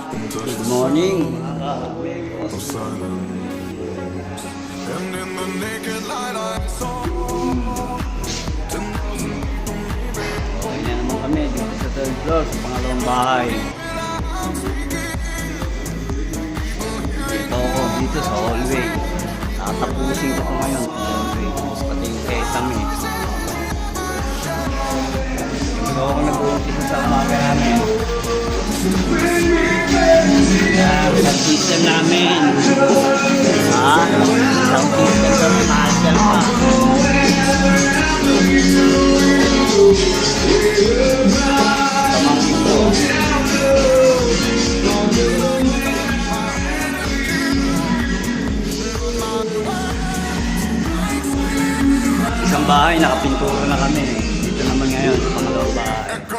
Good morning, mga ka-amigos. Okay na naman kami dito sa third floor, sa pangalawang bahay. Dito ako, dito sa hallway. Tatapusin ko ngayon sa hallway. Tapos pati yung kesame. Ito ako nag-uumpisa sa umaga namin. Sound system namin. Sound system kami, mahal pa. Pamangkin ko. Isang bahay, nakapintura na kami. Dito naman ngayon sa pangalawang bahay.